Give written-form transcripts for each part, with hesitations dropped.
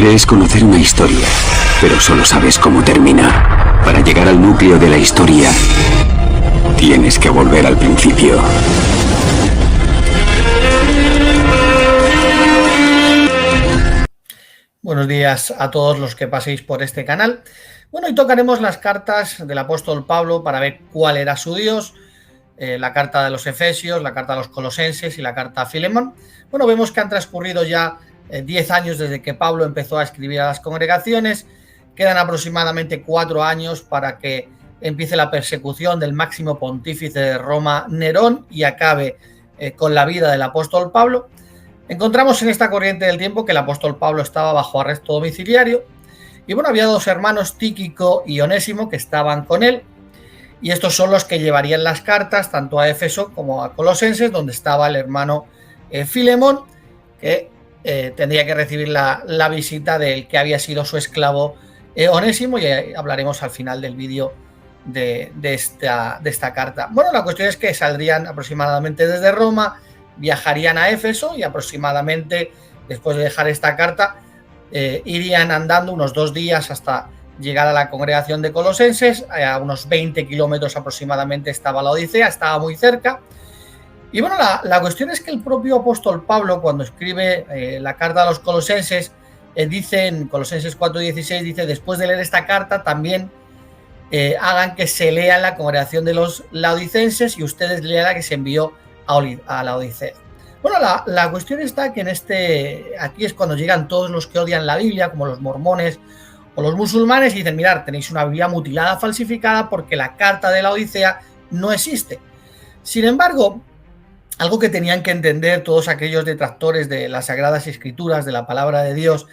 Crees conocer una historia, pero solo sabes cómo termina. Para llegar al núcleo de la historia, tienes que volver al principio. Buenos días a todos los que paséis por este canal. Bueno, hoy tocaremos las cartas del apóstol Pablo para ver cuál era su Dios, la carta de los Efesios, la carta de los Colosenses y la carta a Filemón. Bueno, vemos que han transcurrido ya 10 años desde que Pablo empezó a escribir a las congregaciones. Quedan aproximadamente 4 años para que empiece la persecución del máximo pontífice de Roma, Nerón, y acabe con la vida del apóstol Pablo. Encontramos en esta corriente del tiempo que el apóstol Pablo estaba bajo arresto domiciliario y bueno, había 2 hermanos, Tíquico y Onésimo, que estaban con él, y estos son los que llevarían las cartas tanto a Éfeso como a Colosenses, donde estaba el hermano Filemón, que tendría que recibir la visita del que había sido su esclavo Onésimo, y hablaremos al final del vídeo de esta carta. Bueno, la cuestión es que saldrían aproximadamente desde Roma, viajarían a Éfeso y aproximadamente después de dejar esta carta irían andando unos 2 días hasta llegar a la congregación de Colosenses. A unos 20 kilómetros aproximadamente estaba la Odisea, estaba muy cerca. Y bueno, la cuestión es que el propio apóstol Pablo, cuando escribe la carta a los Colosenses, dice en Colosenses 4:16, dice: después de leer esta carta también hagan que se lea en la congregación de los laodicenses y ustedes lean la que se envió a la Odisea. Bueno, la cuestión está que aquí es cuando llegan todos los que odian la Biblia, como los mormones o los musulmanes, y dicen: mirad, tenéis una Biblia mutilada, falsificada, porque la carta de la Odisea no existe. Sin embargo, algo que tenían que entender todos aquellos detractores de las Sagradas Escrituras, de la palabra de Dios,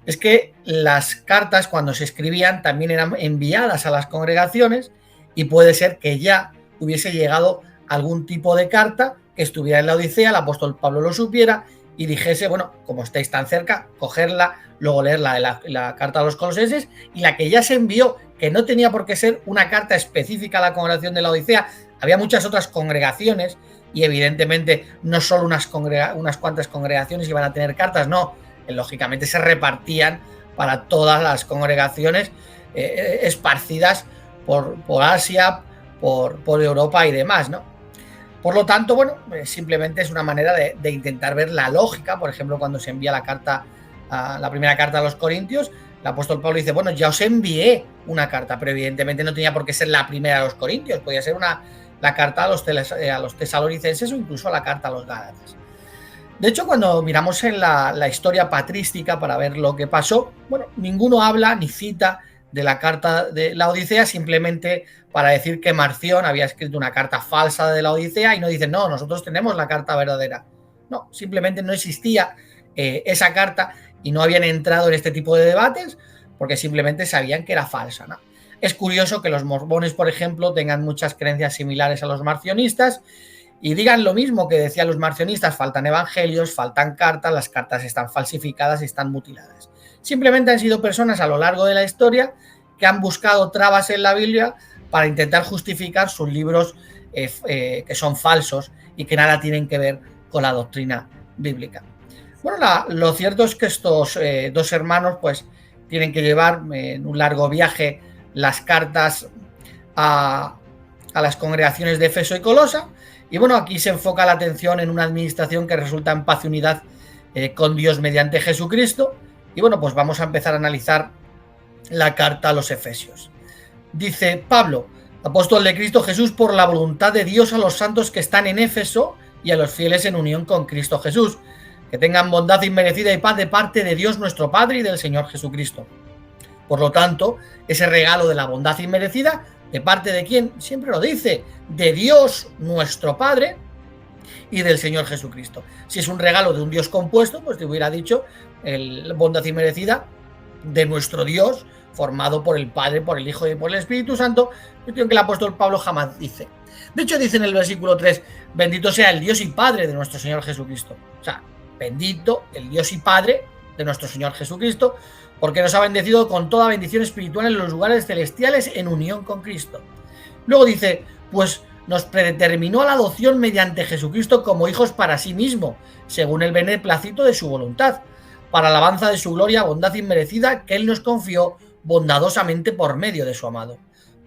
es que las cartas, cuando se escribían, también eran enviadas a las congregaciones, y puede ser que ya hubiese llegado algún tipo de carta que estuviera en la Odisea, el apóstol Pablo lo supiera y dijese: bueno, como estáis tan cerca, cogerla, luego leer la carta a los Colosenses, y la que ya se envió, que no tenía por qué ser una carta específica a la congregación de la Odisea. Había muchas otras congregaciones y evidentemente no solo unas cuantas congregaciones iban a tener cartas, no, lógicamente se repartían para todas las congregaciones esparcidas por Asia, por Europa y demás, ¿no? Por lo tanto, bueno, simplemente es una manera de intentar ver la lógica. Por ejemplo, cuando se envía la primera carta a los Corintios, el apóstol Pablo dice: bueno, ya os envié una carta, pero evidentemente no tenía por qué ser la primera a los Corintios, podía ser la carta a los tesalonicenses o incluso la carta a los Gálatas. De hecho, cuando miramos en la historia patrística para ver lo que pasó, bueno, ninguno habla ni cita de la carta de la Odisea, simplemente para decir que Marción había escrito una carta falsa de la Odisea, y no dicen: no, nosotros tenemos la carta verdadera. No, simplemente no existía esa carta y no habían entrado en este tipo de debates porque simplemente sabían que era falsa, ¿no? Es curioso que los mormones, por ejemplo, tengan muchas creencias similares a los marcionistas y digan lo mismo que decían los marcionistas: faltan evangelios, faltan cartas, las cartas están falsificadas y están mutiladas. Simplemente han sido personas a lo largo de la historia que han buscado trabas en la Biblia para intentar justificar sus libros que son falsos y que nada tienen que ver con la doctrina bíblica. Bueno, lo cierto es que estos 2 hermanos pues tienen que llevar en un largo viaje las cartas a las congregaciones de Éfeso y Colosa, y bueno, aquí se enfoca la atención en una administración que resulta en paz y unidad con Dios mediante Jesucristo. Y bueno, pues vamos a empezar a analizar la carta a los Efesios. Dice Pablo, apóstol de Cristo Jesús, por la voluntad de Dios, a los santos que están en Éfeso y a los fieles en unión con Cristo Jesús, que tengan bondad inmerecida y paz de parte de Dios nuestro Padre y del Señor Jesucristo. Por lo tanto, ese regalo de la bondad inmerecida, ¿de parte de quién? Siempre lo dice: de Dios nuestro Padre y del Señor Jesucristo. Si es un regalo de un Dios compuesto, pues te hubiera dicho la bondad inmerecida de nuestro Dios, formado por el Padre, por el Hijo y por el Espíritu Santo, cuestión que el apóstol Pablo jamás dice. De hecho, dice en el versículo 3: bendito sea el Dios y Padre de nuestro Señor Jesucristo. O sea, bendito el Dios y Padre de nuestro Señor Jesucristo, porque nos ha bendecido con toda bendición espiritual en los lugares celestiales en unión con Cristo. Luego dice: pues nos predeterminó a la adopción mediante Jesucristo como hijos para sí mismo, según el beneplácito de su voluntad, para alabanza de su gloria, bondad inmerecida que Él nos confió bondadosamente por medio de su amado.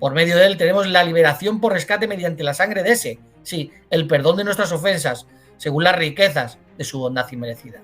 Por medio de Él tenemos la liberación por rescate mediante la sangre de ese, sí, el perdón de nuestras ofensas, según las riquezas de su bondad inmerecida.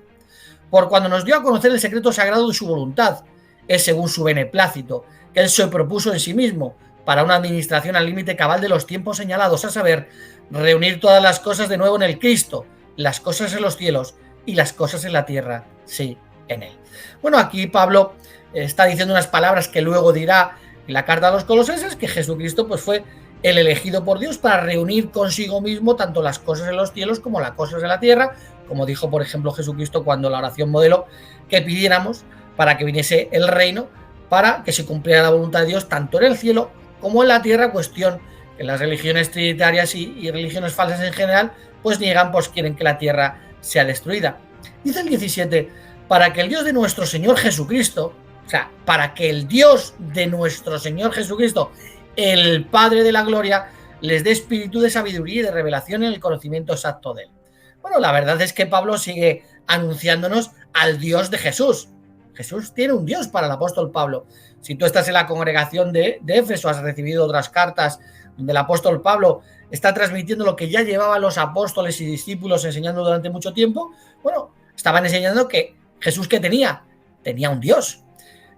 Por cuando nos dio a conocer el secreto sagrado de su voluntad, es según su beneplácito, que Él se propuso en sí mismo, para una administración al límite cabal de los tiempos señalados, a saber, reunir todas las cosas de nuevo en el Cristo, las cosas en los cielos y las cosas en la tierra, sí, en Él. Bueno, aquí Pablo está diciendo unas palabras que luego dirá en la carta a los Colosenses, que Jesucristo pues fue el elegido por Dios para reunir consigo mismo tanto las cosas en los cielos como las cosas en la tierra, como dijo por ejemplo Jesucristo cuando la oración modelo que pidiéramos para que viniese el reino, para que se cumpliera la voluntad de Dios tanto en el cielo como en la tierra, cuestión que las religiones trinitarias y religiones falsas en general pues niegan, pues quieren que la tierra sea destruida. Dice el 17, para que el Dios de nuestro Señor Jesucristo, o sea, para que el Dios de nuestro Señor Jesucristo, el Padre de la gloria, les dé espíritu de sabiduría y de revelación en el conocimiento exacto de Él. Bueno, la verdad es que Pablo sigue anunciándonos al Dios de Jesús. Jesús tiene un Dios para el apóstol Pablo. Si tú estás en la congregación de Éfeso, has recibido otras cartas donde el apóstol Pablo está transmitiendo lo que ya llevaban los apóstoles y discípulos enseñando durante mucho tiempo, bueno, estaban enseñando que Jesús que tenía un Dios,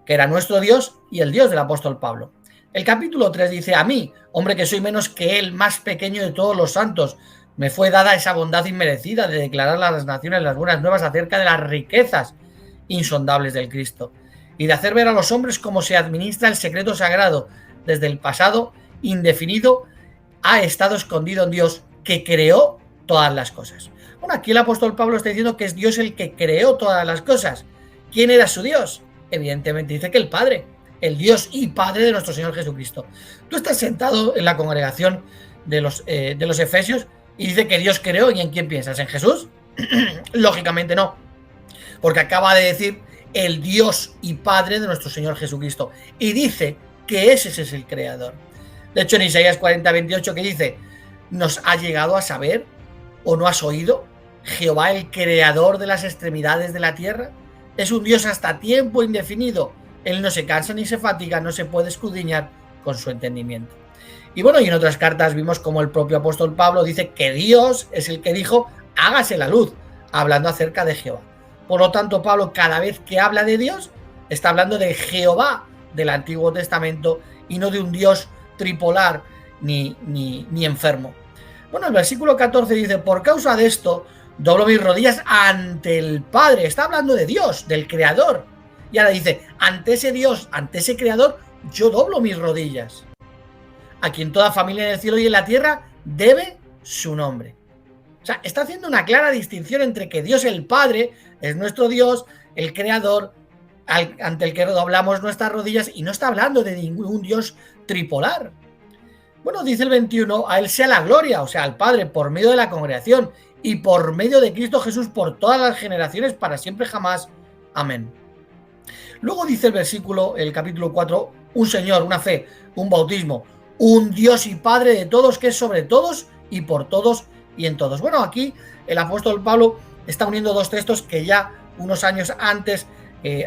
que era nuestro Dios y el Dios del apóstol Pablo. El capítulo 3 dice, a mí, hombre que soy menos que él, más pequeño de todos los santos, me fue dada esa bondad inmerecida de declarar a las naciones las buenas nuevas acerca de las riquezas insondables del Cristo y de hacer ver a los hombres cómo se administra el secreto sagrado desde el pasado indefinido ha estado escondido en Dios que creó todas las cosas. Bueno, aquí el apóstol Pablo está diciendo que es Dios el que creó todas las cosas. ¿Quién era su Dios? Evidentemente dice que el Padre, el Dios y Padre de nuestro Señor Jesucristo. Tú estás sentado en la congregación de los Efesios y dice que Dios creó, ¿y en quién piensas? ¿En Jesús? Lógicamente no, porque acaba de decir el Dios y Padre de nuestro Señor Jesucristo y dice que ese es el creador. De hecho, en Isaías 40:28 que dice, ¿nos ha llegado a saber o no has oído? Jehová, el creador de las extremidades de la tierra, es un Dios hasta tiempo indefinido. Él no se cansa ni se fatiga, no se puede escudriñar con su entendimiento. Y bueno, y en otras cartas vimos como el propio apóstol Pablo dice que Dios es el que dijo, hágase la luz, hablando acerca de Jehová. Por lo tanto, Pablo cada vez que habla de Dios, está hablando de Jehová del Antiguo Testamento y no de un Dios tripolar ni enfermo. Bueno, el versículo 14 dice, por causa de esto, doblo mis rodillas ante el Padre. Está hablando de Dios, del Creador. Y ahora dice, ante ese Dios, ante ese Creador, yo doblo mis rodillas. A quien toda familia en el cielo y en la tierra debe su nombre. O sea, está haciendo una clara distinción entre que Dios el Padre es nuestro Dios, el Creador, ante el que doblamos nuestras rodillas, y no está hablando de ningún Dios tripolar. Bueno, dice el 21, a Él sea la gloria, o sea, al Padre, por medio de la congregación y por medio de Cristo Jesús por todas las generaciones, para siempre jamás. Amén. Luego dice el versículo, el capítulo 4, un Señor, una fe, un bautismo, un Dios y Padre de todos, que es sobre todos y por todos y en todos. Bueno, aquí el apóstol Pablo está uniendo dos textos que ya unos años antes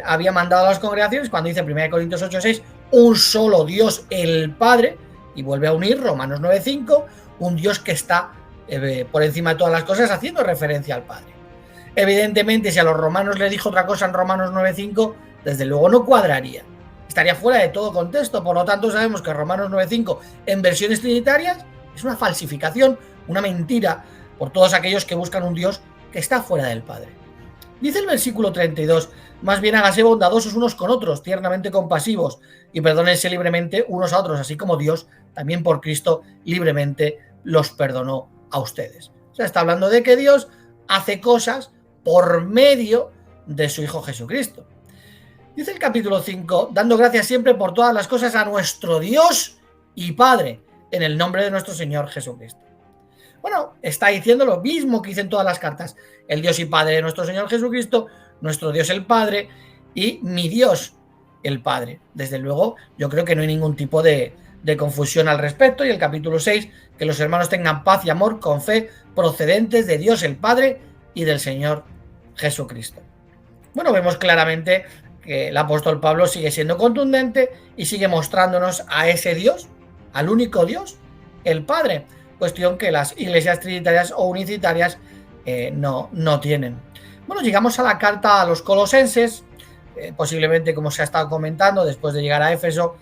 había mandado a las congregaciones, cuando dice 1 Corintios 8:6, un solo Dios el Padre, y vuelve a unir Romanos 9:5, un Dios que está por encima de todas las cosas, haciendo referencia al Padre. Evidentemente, si a los romanos le dijo otra cosa en Romanos 9:5, desde luego no cuadraría. Estaría fuera de todo contexto. Por lo tanto, sabemos que Romanos 9:5 en versiones trinitarias es una falsificación, una mentira por todos aquellos que buscan un Dios que está fuera del Padre. Dice el versículo 32, más bien hágase bondadosos unos con otros, tiernamente compasivos, y perdónense libremente unos a otros, así como Dios también por Cristo libremente los perdonó a ustedes. O sea, está hablando de que Dios hace cosas por medio de su Hijo Jesucristo. Dice el capítulo 5, dando gracias siempre por todas las cosas a nuestro Dios y Padre, en el nombre de nuestro Señor Jesucristo. Bueno, está diciendo lo mismo que dicen todas las cartas. El Dios y Padre de nuestro Señor Jesucristo, nuestro Dios el Padre y mi Dios el Padre. Desde luego, yo creo que no hay ningún tipo de confusión al respecto. Y el capítulo 6, que los hermanos tengan paz y amor con fe procedentes de Dios el Padre y del Señor Jesucristo. Bueno, vemos claramente que el apóstol Pablo sigue siendo contundente y sigue mostrándonos a ese Dios, al único Dios, el Padre, cuestión que las iglesias trinitarias o unicitarias no tienen. Bueno, llegamos a la carta a los colosenses, posiblemente, como se ha estado comentando, después de llegar a Éfeso,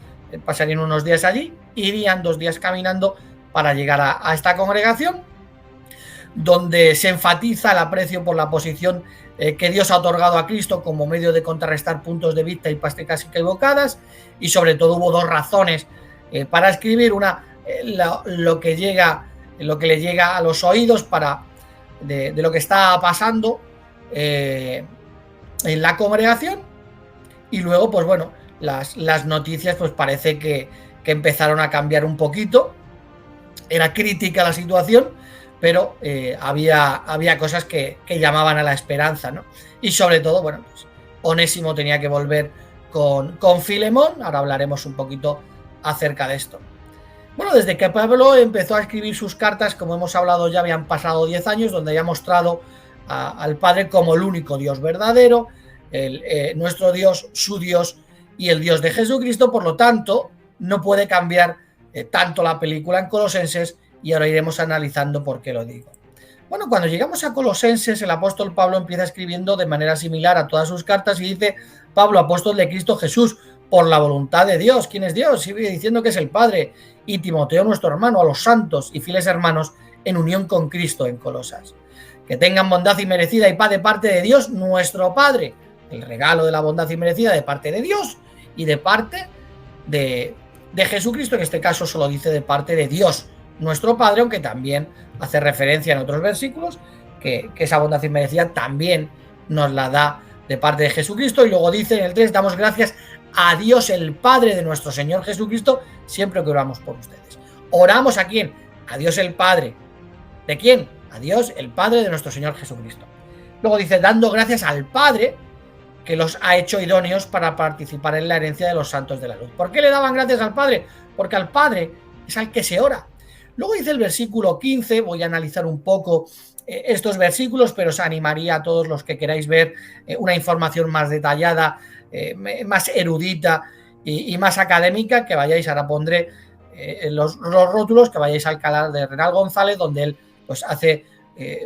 pasarían unos días allí, irían 2 días caminando para llegar a esta congregación, donde se enfatiza el aprecio por la posición que Dios ha otorgado a Cristo como medio de contrarrestar puntos de vista y prácticas equivocadas, y sobre todo hubo 2 razones para escribir. Una, lo que le llega a los oídos de lo que está pasando en la congregación, y luego, pues bueno, las noticias pues parece que empezaron a cambiar un poquito. Era crítica la situación, pero había cosas que llamaban a la esperanza, ¿no? Y sobre todo, bueno, pues Onésimo tenía que volver con Filemón. Ahora hablaremos un poquito acerca de esto. Bueno, desde que Pablo empezó a escribir sus cartas, como hemos hablado, ya habían pasado 10 años, donde había mostrado al Padre como el único Dios verdadero, nuestro Dios, su Dios y el Dios de Jesucristo. Por lo tanto, no puede cambiar tanto la película en Colosenses, y ahora iremos analizando por qué lo digo. Bueno, cuando llegamos a Colosenses, el apóstol Pablo empieza escribiendo de manera similar a todas sus cartas y dice: Pablo, apóstol de Cristo Jesús, por la voluntad de Dios. ¿Quién es Dios? Sigue diciendo que es el Padre. Y Timoteo, nuestro hermano, a los santos y fieles hermanos en unión con Cristo en Colosas. Que tengan bondad inmerecida y paz de parte de Dios, nuestro Padre. El regalo de la bondad inmerecida de parte de Dios y de parte de Jesucristo. En este caso solo dice de parte de Dios, nuestro Padre, aunque también hace referencia en otros versículos que esa bondad inmerecida también nos la da de parte de Jesucristo. Y luego dice en el 3: damos gracias a Dios el Padre de nuestro Señor Jesucristo siempre que oramos por ustedes. ¿Oramos a quién? A Dios el Padre. ¿De quién? A Dios el Padre de nuestro Señor Jesucristo. Luego dice: dando gracias al Padre que los ha hecho idóneos para participar en la herencia de los santos de la luz. ¿Por qué le daban gracias al Padre? Porque al Padre es al que se ora. Luego dice el versículo 15, voy a analizar un poco estos versículos, pero os animaría a todos los que queráis ver una información más detallada, más erudita y más académica, que vayáis, ahora pondré los rótulos, que vayáis al canal de Renal González, donde él pues hace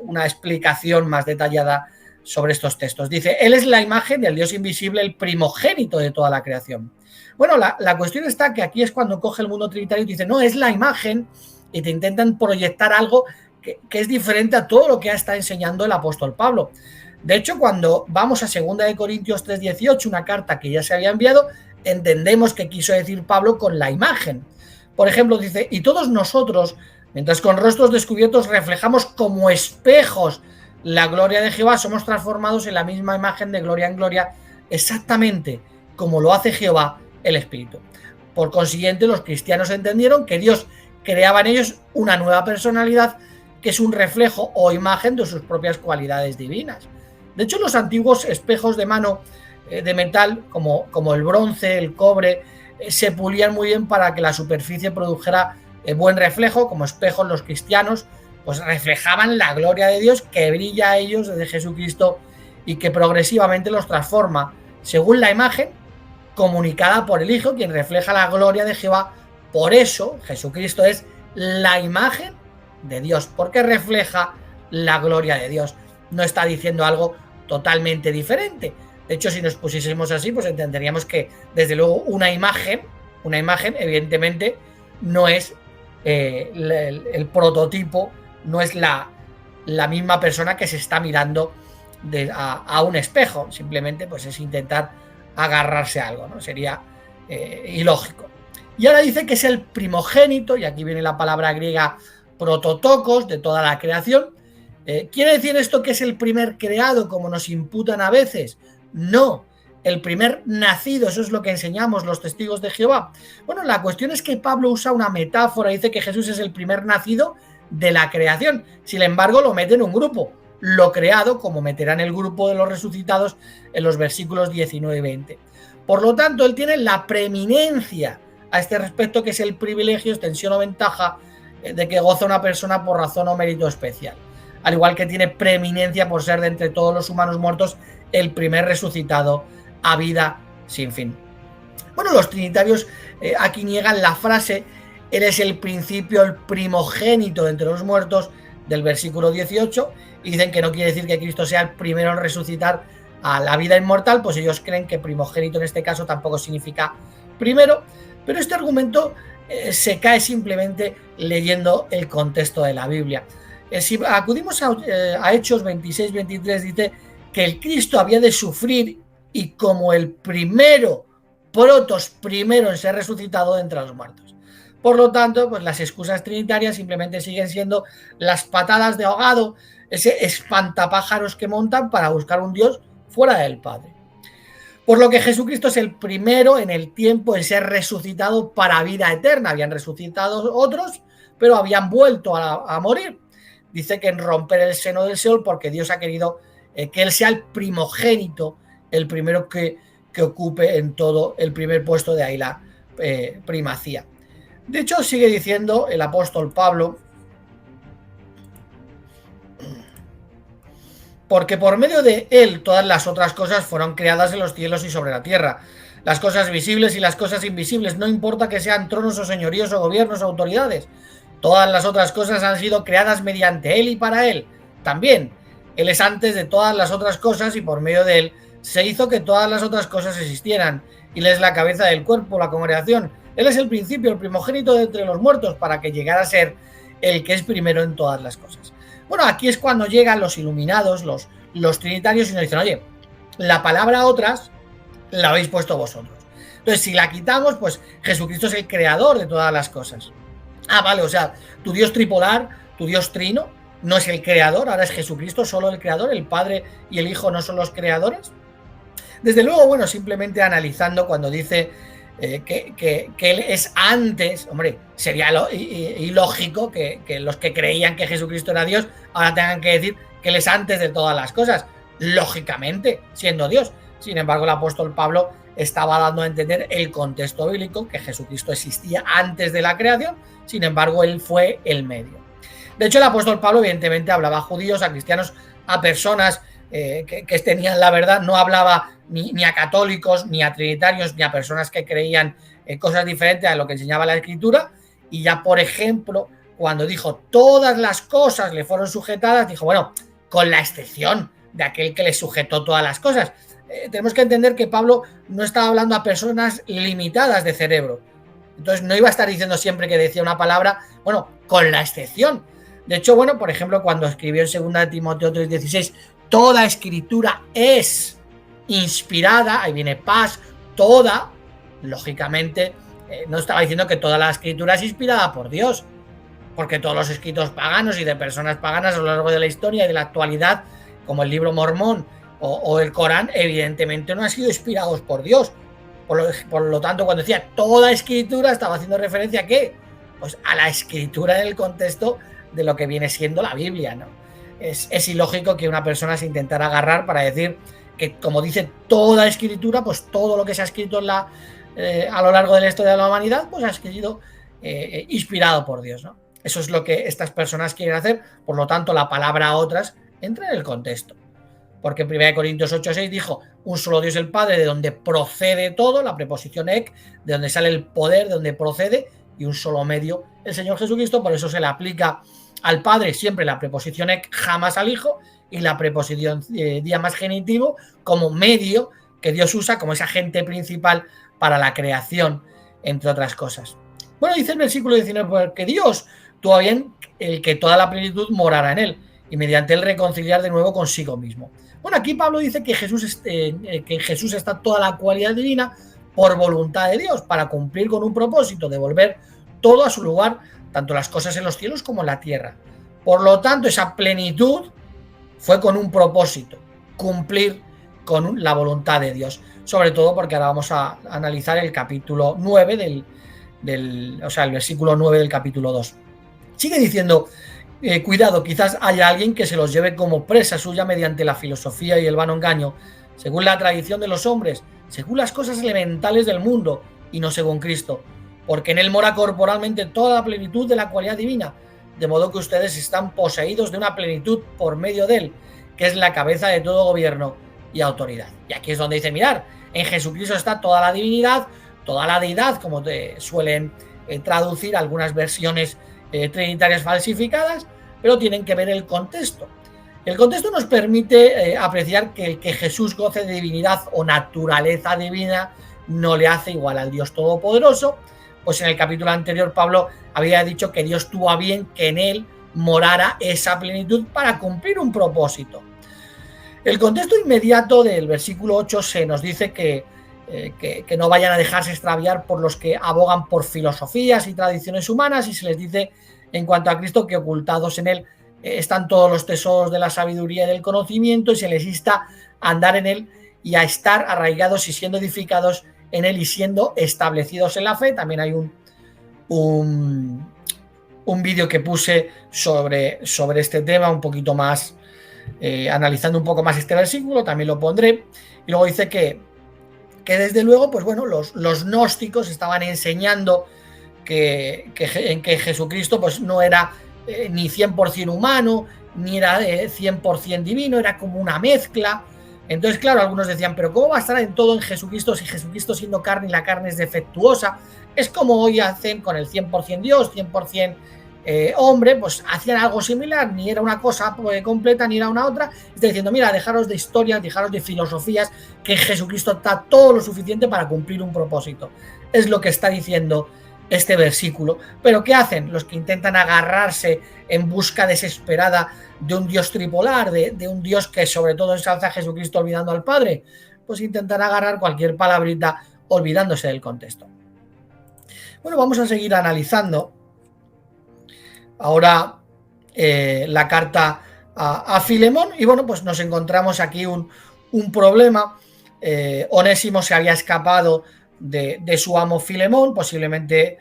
una explicación más detallada sobre estos textos. Dice: él es la imagen del Dios invisible, el primogénito de toda la creación. Bueno, la cuestión está que aquí es cuando coge el mundo trinitario y dice: no, es la imagen, y te intentan proyectar algo que es diferente a todo lo que está enseñando el apóstol Pablo. De hecho, cuando vamos a 2 de Corintios 3:18, una carta que ya se había enviado, entendemos que quiso decir Pablo con la imagen. Por ejemplo, dice: y todos nosotros, mientras con rostros descubiertos reflejamos como espejos la gloria de Jehová, somos transformados en la misma imagen de gloria en gloria, exactamente como lo hace Jehová el Espíritu. Por consiguiente, los cristianos entendieron que Dios creaba en ellos una nueva personalidad que es un reflejo o imagen de sus propias cualidades divinas. De hecho, los antiguos espejos de mano de metal, como el bronce, el cobre, se pulían muy bien para que la superficie produjera buen reflejo. Como espejos, los cristianos pues reflejaban la gloria de Dios que brilla a ellos desde Jesucristo y que progresivamente los transforma según la imagen comunicada por el Hijo, quien refleja la gloria de Jehová. Por eso Jesucristo es la imagen de Dios, porque refleja la gloria de Dios. No está diciendo algo totalmente diferente. De hecho, si nos pusiésemos así, pues entenderíamos que, desde luego, una imagen evidentemente no es el prototipo, no es la misma persona que se está mirando a un espejo. Simplemente pues es intentar agarrarse a algo, ¿no? Sería ilógico. Y ahora dice que es el primogénito, y aquí viene la palabra griega prototokos, de toda la creación. ¿Quiere decir esto que es el primer creado, como nos imputan a veces? No, el primer nacido, eso es lo que enseñamos los testigos de Jehová. Bueno, la cuestión es que Pablo usa una metáfora, dice que Jesús es el primer nacido de la creación. Sin embargo, lo mete en un grupo, lo creado, como meterá en el grupo de los resucitados en los versículos 19 y 20. Por lo tanto, él tiene la preeminencia a este respecto, que es el privilegio, extensión o ventaja de que goza una persona por razón o mérito especial. Al igual que tiene preeminencia por ser de entre todos los humanos muertos el primer resucitado a vida sin fin. Bueno, los trinitarios aquí niegan la frase Él es el principio, el primogénito entre los muertos del versículo 18 y dicen que no quiere decir que Cristo sea el primero en resucitar a la vida inmortal, pues ellos creen que primogénito en este caso tampoco significa primero, pero este argumento se cae simplemente leyendo el contexto de la Biblia. Si acudimos a Hechos 26-23 dice que el Cristo había de sufrir y como el primero en ser resucitado de entre los muertos. Por lo tanto, pues las excusas trinitarias simplemente siguen siendo las patadas de ahogado, ese espantapájaros que montan para buscar un Dios fuera del Padre. Por lo que Jesucristo es el primero en el tiempo en ser resucitado para vida eterna. Habían resucitado otros, pero habían vuelto a morir. Dice que en romper el seno del Seol porque Dios ha querido que Él sea el primogénito, el primero que ocupe en todo el primer puesto, de ahí la primacía. De hecho, sigue diciendo el apóstol Pablo, porque por medio de él todas las otras cosas fueron creadas en los cielos y sobre la tierra, las cosas visibles y las cosas invisibles, no importa que sean tronos o señoríos o gobiernos o autoridades, todas las otras cosas han sido creadas mediante él y para él. También, él es antes de todas las otras cosas y por medio de él se hizo que todas las otras cosas existieran, y él es la cabeza del cuerpo, la congregación. Él es el principio, el primogénito de entre los muertos, para que llegara a ser el que es primero en todas las cosas. Bueno, aquí es cuando llegan los iluminados, los trinitarios, y nos dicen, oye, la palabra otras la habéis puesto vosotros. Entonces, si la quitamos, pues Jesucristo es el creador de todas las cosas. Ah, vale, o sea, tu Dios tripolar, tu Dios trino, no es el creador, ahora es Jesucristo solo el creador, el Padre y el Hijo no son los creadores. Desde luego, bueno, simplemente analizando cuando dice que él es antes, hombre, sería ilógico que los que creían que Jesucristo era Dios ahora tengan que decir que él es antes de todas las cosas, lógicamente, siendo Dios. Sin embargo, el apóstol Pablo estaba dando a entender el contexto bíblico, que Jesucristo existía antes de la creación, sin embargo, él fue el medio. De hecho, el apóstol Pablo evidentemente hablaba a judíos, a cristianos, a personas que tenían la verdad, no hablaba ni a católicos, ni a trinitarios, ni a personas que creían cosas diferentes a lo que enseñaba la Escritura. Y ya, por ejemplo, cuando dijo todas las cosas le fueron sujetadas, dijo, bueno, con la excepción de aquel que le sujetó todas las cosas. Tenemos que entender que Pablo no estaba hablando a personas limitadas de cerebro. Entonces no iba a estar diciendo siempre que decía una palabra, bueno, con la excepción. De hecho, bueno, por ejemplo, cuando escribió en 2 Timoteo 3:16, toda escritura es inspirada, ahí viene paz, toda, lógicamente, no estaba diciendo que toda la escritura es inspirada por Dios, porque todos los escritos paganos y de personas paganas a lo largo de la historia y de la actualidad, como el libro Mormón o el Corán, evidentemente no han sido inspirados por Dios. Por lo tanto, cuando decía toda escritura, estaba haciendo referencia ¿a qué? Pues a la escritura en el contexto de lo que viene siendo la Biblia, ¿no? Es ilógico que una persona se intentara agarrar para decir que, como dice toda escritura, pues todo lo que se ha escrito a lo largo de la historia de la humanidad, pues ha sido inspirado por Dios, ¿no? Eso es lo que estas personas quieren hacer, por lo tanto la palabra otras entra en el contexto. Porque en 1 Corintios 8:6 dijo, un solo Dios el Padre, de donde procede todo, la preposición ek, de donde sale el poder, de donde procede, y un solo medio, el Señor Jesucristo. Por eso se le aplica al Padre siempre la preposición ek, jamás al Hijo, y la preposición dia más genitivo como medio que Dios usa como ese agente principal para la creación, entre otras cosas. Bueno, dice el versículo 19, porque Dios tuvo bien el que toda la plenitud morara en él, y mediante él reconciliar de nuevo consigo mismo. Bueno, aquí Pablo dice que en Jesús está toda la cualidad divina por voluntad de Dios, para cumplir con un propósito, de volver todo a su lugar, tanto las cosas en los cielos como en la tierra. Por lo tanto, esa plenitud fue con un propósito, cumplir con la voluntad de Dios. Sobre todo porque ahora vamos a analizar el capítulo 9 el versículo 9 del capítulo 2. Sigue diciendo, cuidado, quizás haya alguien que se los lleve como presa suya mediante la filosofía y el vano engaño, según la tradición de los hombres, según las cosas elementales del mundo, y no según Cristo, porque en él mora corporalmente toda la plenitud de la cualidad divina, de modo que ustedes están poseídos de una plenitud por medio de él, que es la cabeza de todo gobierno, y autoridad. Y aquí es donde dice, mirar, en Jesucristo está toda la divinidad, toda la deidad, como te suelen traducir algunas versiones trinitarias falsificadas, pero tienen que ver el contexto. El contexto nos permite apreciar que el que Jesús goce de divinidad o naturaleza divina no le hace igual al Dios Todopoderoso. Pues en el capítulo anterior Pablo había dicho que Dios tuvo a bien que en él morara esa plenitud para cumplir un propósito. El contexto inmediato del versículo 8 se nos dice que no vayan a dejarse extraviar por los que abogan por filosofías y tradiciones humanas, y se les dice en cuanto a Cristo que ocultados en él están todos los tesoros de la sabiduría y del conocimiento, y se les insta a andar en él y a estar arraigados y siendo edificados en él y siendo establecidos en la fe. También hay un vídeo que puse sobre este tema, un poquito más, analizando un poco más este versículo, también lo pondré. Y luego dice que desde luego, pues bueno, los gnósticos estaban enseñando que Jesucristo pues no era ni 100% humano, ni era 100% divino, era como una mezcla. Entonces, claro, algunos decían, pero ¿cómo va a estar en todo en Jesucristo si Jesucristo siendo carne y la carne es defectuosa? Es como hoy hacen con el 100% Dios, 100% hombre, pues hacían algo similar, ni era una cosa completa ni era una otra. Está diciendo, mira, dejaros de historias, dejaros de filosofías, que Jesucristo está todo lo suficiente para cumplir un propósito. Es lo que está diciendo este versículo. Pero ¿qué hacen los que intentan agarrarse en busca desesperada de un Dios tripolar, de un Dios que sobre todo ensalza a Jesucristo olvidando al Padre? Pues intentan agarrar cualquier palabrita olvidándose del contexto. Bueno, vamos a seguir analizando ahora la carta a Filemón, y bueno, pues nos encontramos aquí un problema. Onésimo se había escapado de su amo Filemón, posiblemente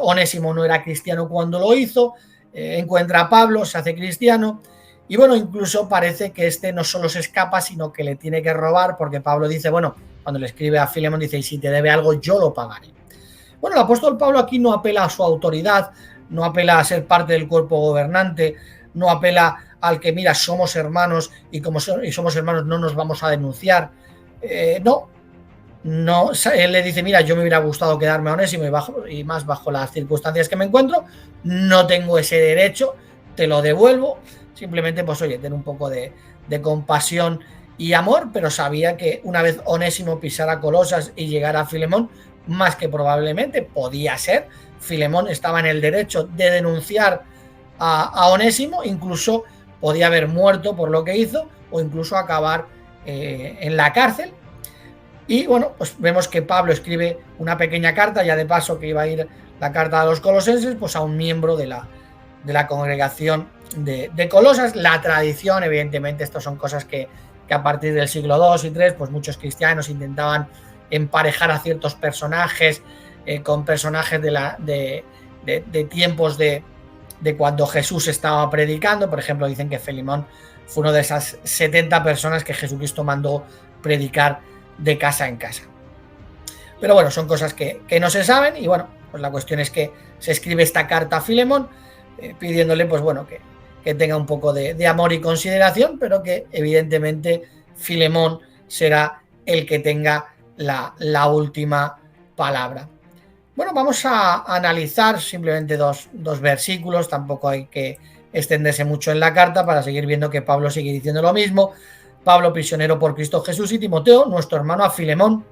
Onésimo no era cristiano cuando lo hizo, encuentra a Pablo, se hace cristiano, y bueno, incluso parece que este no solo se escapa, sino que le tiene que robar, porque Pablo dice, bueno, cuando le escribe a Filemón, dice, y si te debe algo, yo lo pagaré. Bueno, el apóstol Pablo aquí no apela a su autoridad, no apela a ser parte del cuerpo gobernante, no apela al que, mira, somos hermanos y como somos hermanos no nos vamos a denunciar. No, él le dice, mira, yo me hubiera gustado quedarme a Onésimo y más bajo las circunstancias que me encuentro, no tengo ese derecho, te lo devuelvo, simplemente pues oye, ten un poco de compasión y amor, pero sabía que una vez Onésimo pisara Colosas y llegara a Filemón, más que probablemente podía ser, Filemón estaba en el derecho de denunciar a Onésimo, incluso podía haber muerto por lo que hizo o incluso acabar en la cárcel. Y bueno, pues vemos que Pablo escribe una pequeña carta, ya de paso que iba a ir la carta a los colosenses, pues a un miembro de la congregación de Colosas. La tradición, evidentemente, estas son cosas que a partir del siglo II y III, pues muchos cristianos intentaban emparejar a ciertos personajes con personajes de tiempos de cuando Jesús estaba predicando. Por ejemplo, dicen que Filemón fue uno de esas 70 personas que Jesucristo mandó predicar de casa en casa. Pero bueno, son cosas que no se saben, y bueno, pues la cuestión es que se escribe esta carta a Filemón pidiéndole, pues bueno, que tenga un poco de amor y consideración, pero que evidentemente Filemón será el que tenga la última palabra. Bueno, vamos a analizar simplemente dos versículos, tampoco hay que extenderse mucho en la carta para seguir viendo que Pablo sigue diciendo lo mismo. Pablo, prisionero por Cristo Jesús, y Timoteo, nuestro hermano, a Filemón,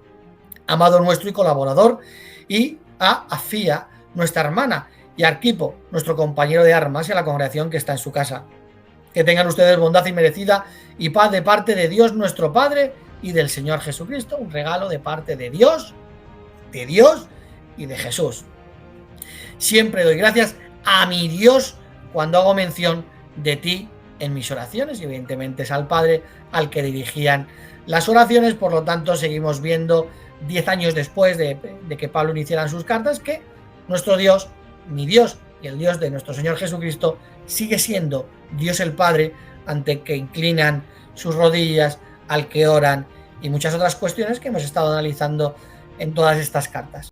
amado nuestro y colaborador, y a Afía, nuestra hermana, y a Arquipo, nuestro compañero de armas, y a la congregación que está en su casa. Que tengan ustedes bondad inmerecida y paz de parte de Dios nuestro Padre y del Señor Jesucristo, un regalo de parte de Dios y de Jesús. Siempre doy gracias a mi Dios cuando hago mención de ti en mis oraciones, y evidentemente es al Padre al que dirigían las oraciones. Por lo tanto, seguimos viendo 10 años después de que Pablo iniciara sus cartas que nuestro Dios, mi Dios y el Dios de nuestro Señor Jesucristo sigue siendo Dios el Padre, ante que inclinan sus rodillas, al que oran, y muchas otras cuestiones que hemos estado analizando en todas estas cartas.